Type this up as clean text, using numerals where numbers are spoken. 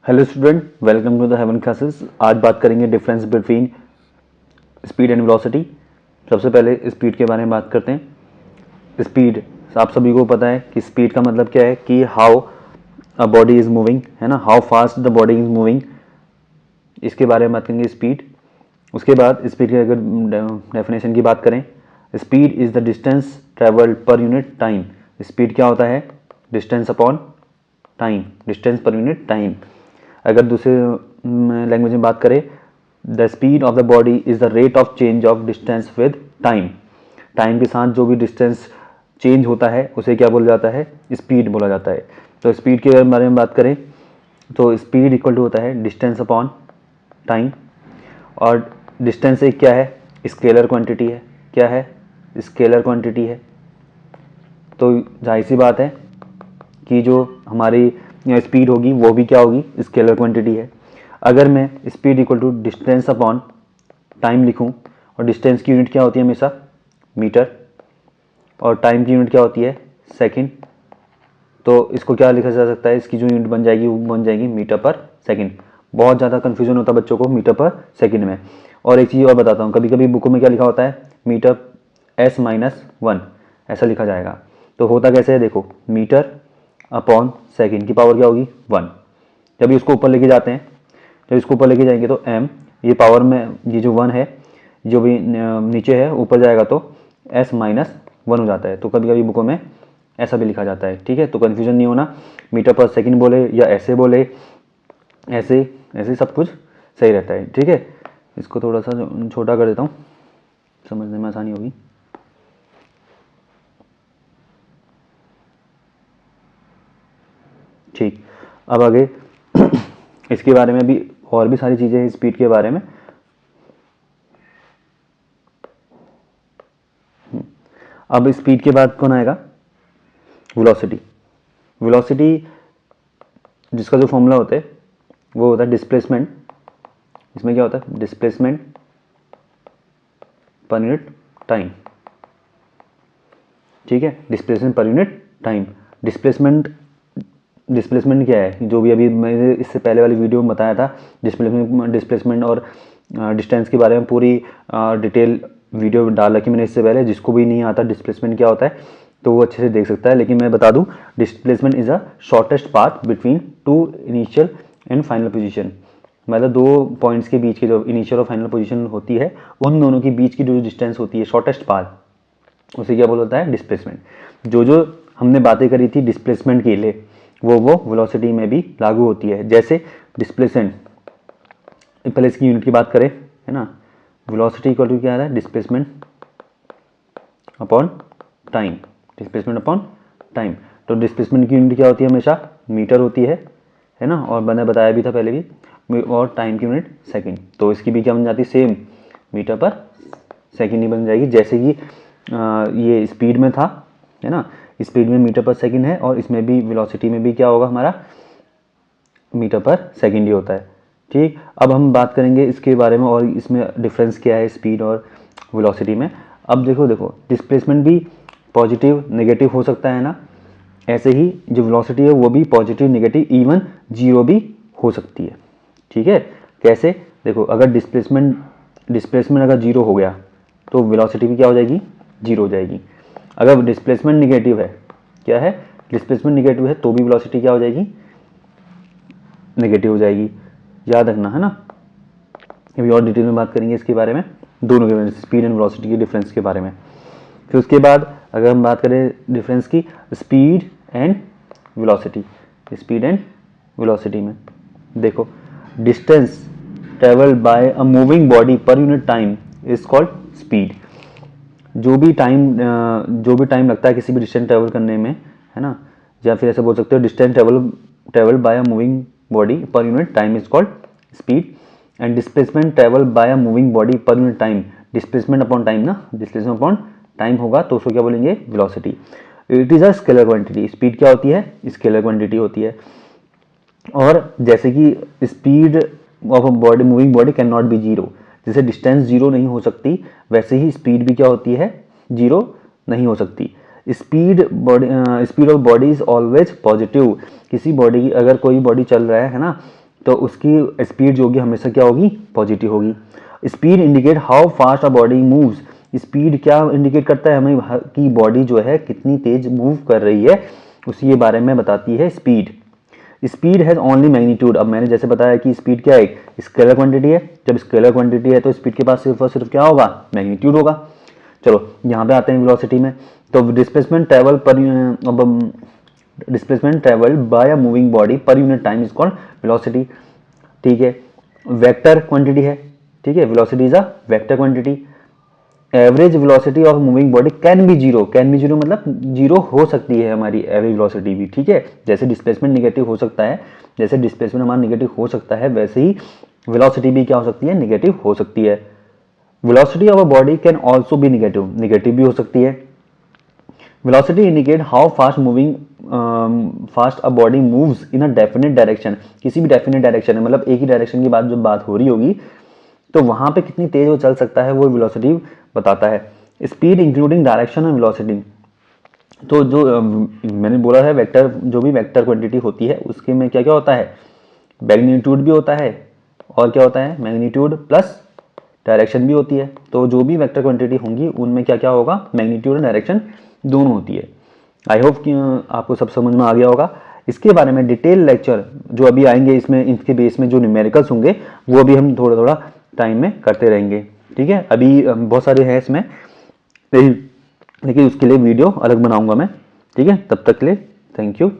Hello student, welcome to the heaven classes. आज बात करेंगे difference between speed and velocity. सबसे पहले स्पीड के बारे में बात करते हैं। स्पीड आप सभी को पता है कि स्पीड का मतलब क्या है कि how a body is moving, है ना, how fast the body is moving, इसके बारे में बात करेंगे स्पीड। उसके बाद स्पीड की अगर डेफिनेशन की बात करें, speed is the distance travelled per unit time. Speed क्या होता है? Distance upon time, distance per unit time. अगर दूसरे लैंग्वेज में बात करें, the speed of the body is the rate of change of distance with time. Time के साथ जो भी डिस्टेंस चेंज होता है उसे क्या बोला जाता है? स्पीड बोला जाता है। तो स्पीड के बारे में बात करें तो स्पीड इक्वल टू होता है डिस्टेंस अपॉन टाइम। और डिस्टेंस एक क्या है? स्केलर क्वांटिटी है। क्या है? स्केलर क्वांटिटी है। तो जाहिर सी बात है कि जो हमारी स्पीड होगी वो भी क्या होगी? स्केलर क्वांटिटी है। अगर मैं speed equal to distance upon time लिखूं, और डिस्टेंस की यूनिट क्या होती है? हमेशा मीटर, और टाइम की यूनिट क्या होती है? सेकंड। तो इसको क्या लिखा जा सकता है? इसकी जो यूनिट बन जाएगी वो बन जाएगी मीटर पर सेकंड। बहुत ज़्यादा कन्फ्यूजन होता है बच्चों को मीटर पर सेकंड में। और एक चीज़ और बताता हूँ, कभी कभी बुकों में क्या लिखा होता है? मीटर S-1 ऐसा लिखा जाएगा। तो होता कैसे है? देखो, मीटर अपॉन सेकंड की पावर क्या होगी? 1। जब इसको ऊपर लेके जाते हैं, जब इसको ऊपर लेके जाएंगे तो m, ये पावर में ये जो 1 है जो भी नीचे है ऊपर जाएगा तो S-1 हो जाता है। तो कभी कभी बुकों में ऐसा भी लिखा जाता है, ठीक है। तो कन्फ्यूजन नहीं होना, मीटर पर सेकंड बोले या ऐसे बोले, ऐसे ऐसे सब कुछ सही रहता है, ठीक है। इसको थोड़ा सा छोटा कर देता हूँ, समझने में आसानी होगी। ठीक, अब आगे इसके बारे में भी और भी सारी चीज़ें हैं स्पीड के बारे में। अब स्पीड के बाद कौन आएगा? वेलोसिटी। वेलोसिटी जिसका जो फॉर्मूला होता है वो होता है डिस्प्लेसमेंट। इसमें क्या होता है? डिस्प्लेसमेंट पर यूनिट टाइम, ठीक है। Displacement per unit time. Displacement displacement क्या है? जो भी अभी मैंने इससे पहले वाली वीडियो में बताया था, डिस्प्लेसमेंट और डिस्टेंस के बारे में पूरी डिटेल वीडियो डाल रखी मैंने इससे पहले। जिसको भी नहीं आता डिस्प्लेसमेंट क्या होता है तो वो अच्छे से देख सकता है। लेकिन मैं बता दूं, displacement is a shortest path between two initial and final position. मतलब दो पॉइंट्स के बीच की जो इनिशियल और फाइनल पोजीशन होती है, उन दोनों के बीच की जो डिस्टेंस होती है, शॉर्टेस्ट पाथ, उसे क्या बोला जाता है? डिस्प्लेसमेंट। जो जो हमने बातें करी थी डिस्प्लेसमेंट के लिए वो वेलोसिटी में भी लागू होती है। जैसे डिस्प्लेसमेंट, पहले इसकी यूनिट की बात करें, है ना, वेलोसिटी इक्वल टू क्या है? Displacement upon time. Displacement upon time. तो डिस्प्लेसमेंट की यूनिट क्या होती है? हमेशा मीटर होती है ना, और मैंने बताया भी था पहले भी। और टाइम की यूनिट सेकंड। तो इसकी भी क्या बन जाती है? सेम, मीटर पर सेकंड ही बन जाएगी। जैसे कि ये स्पीड में था, है ना, स्पीड में मीटर पर सेकंड है, और इसमें भी वेलोसिटी में भी क्या होगा हमारा? मीटर पर सेकंड ही होता है, ठीक। अब हम बात करेंगे इसके बारे में और इसमें डिफरेंस क्या है स्पीड और वेलोसिटी में। अब देखो डिस्प्लेसमेंट भी पॉजिटिव नेगेटिव हो सकता है ना, ऐसे ही जो वेलोसिटी है वो भी पॉजिटिव नेगेटिव इवन जीरो भी हो सकती है, ठीक है। कैसे? देखो, अगर डिस्प्लेसमेंट अगर जीरो हो गया तो वेलोसिटी भी क्या हो जाएगी? जीरो हो जाएगी। अगर डिस्प्लेसमेंट निगेटिव है, क्या है? डिस्प्लेसमेंट निगेटिव है तो भी वेलोसिटी क्या हो जाएगी? नेगेटिव हो जाएगी। याद रखना, है ना। अभी और डिटेल में बात करेंगे इसके बारे में, दोनों के बारे में, स्पीड एंड वेलोसिटी के डिफरेंस के बारे में। फिर उसके बाद अगर हम बात करें डिफरेंस की, speed and velocity. Speed and velocity में देखो, distance travelled by a moving body per unit time is called speed. जो भी टाइम लगता है किसी भी डिस्टेंस ट्रेवल करने में, है ना, या फिर ऐसे बोल सकते हो distance travel by a moving body per unit time is called speed. And displacement travel by a moving body per unit time, displacement upon time ना, डिस्प्लेसमेंट अपॉन टाइम होगा तो उसको क्या बोलेंगे? Velocity. It is a scalar quantity. Speed क्या होती है? Scalar quantity होती है। और जैसे कि speed of a body, moving body can not be zero, जैसे डिस्टेंस जीरो नहीं हो सकती, वैसे ही स्पीड भी क्या होती है? जीरो नहीं हो सकती। Speed of body is always positive. किसी बॉडी की अगर कोई बॉडी चल रहा है ना, तो उसकी स्पीड जो होगी हमेशा क्या होगी, पॉजिटिव होगी। Speed indicate how fast a body moves, speed क्या इंडिकेट करता है हमें कि बॉडी जो है कितनी तेज मूव कर रही है, उसी के बारे में बताती है speed. Speed has only magnitude, अब मैंने जैसे बताया कि स्पीड क्या है, स्केलर क्वांटिटी है, जब स्केलर क्वांटिटी है तो स्पीड के पास सिर्फ और सिर्फ क्या होगा, मैग्नीट्यूड होगा। चलो यहाँ पे आते हैं वेलोसिटी में, तो displacement travel by a moving body per unit time is called velocity, ठीक है। वेक्टर क्वांटिटी है, ठीक है, velocity is a vector quantity. Average velocity of moving body can be zero, can be zero मतलब zero हो सकती है हमारी एवरेज वेलोसिटी भी, ठीक है। जैसे डिस्प्लेसमेंट निगेटिव हो सकता है, जैसे डिस्प्लेसमेंट हमारा निगेटिव हो सकता है, वैसे ही वेलोसिटी भी क्या हो सकती है, निगेटिव हो सकती है। Velocity of a body can also be negative, negative भी हो सकती है। Velocity indicate how fast a body moves in a definite direction, किसी भी डेफिनेट डायरेक्शन में, मतलब एक ही डायरेक्शन की बात हो रही होगी तो वहां पे कितनी तेज वो चल सकता है, वो वेलोसिटी बताता है। स्पीड इंक्लूडिंग डायरेक्शन और वेलोसिटी, तो जो मैंने बोला है वेक्टर, जो भी वेक्टर क्वांटिटी होती है उसके में क्या क्या होता है, मैग्नीट्यूड भी होता है और क्या होता है, मैग्नीट्यूड प्लस डायरेक्शन भी होती है। तो जो भी वेक्टर क्वांटिटी होंगी उनमें क्या क्या होगा, मैग्नीट्यूड और डायरेक्शन दोनों होती है। आई होप कि आपको सब समझ में आ गया होगा। इसके बारे में डिटेल लेक्चर जो अभी आएंगे, इसमें इसके बेस में जो न्यूमेरिकल्स होंगे वो भी हम थोड़ा थोड़ा टाइम में करते रहेंगे, ठीक है। अभी बहुत सारे हैं इसमें, लेकिन उसके लिए वीडियो अलग बनाऊंगा मैं, ठीक है। तब तक के लिए थैंक यू।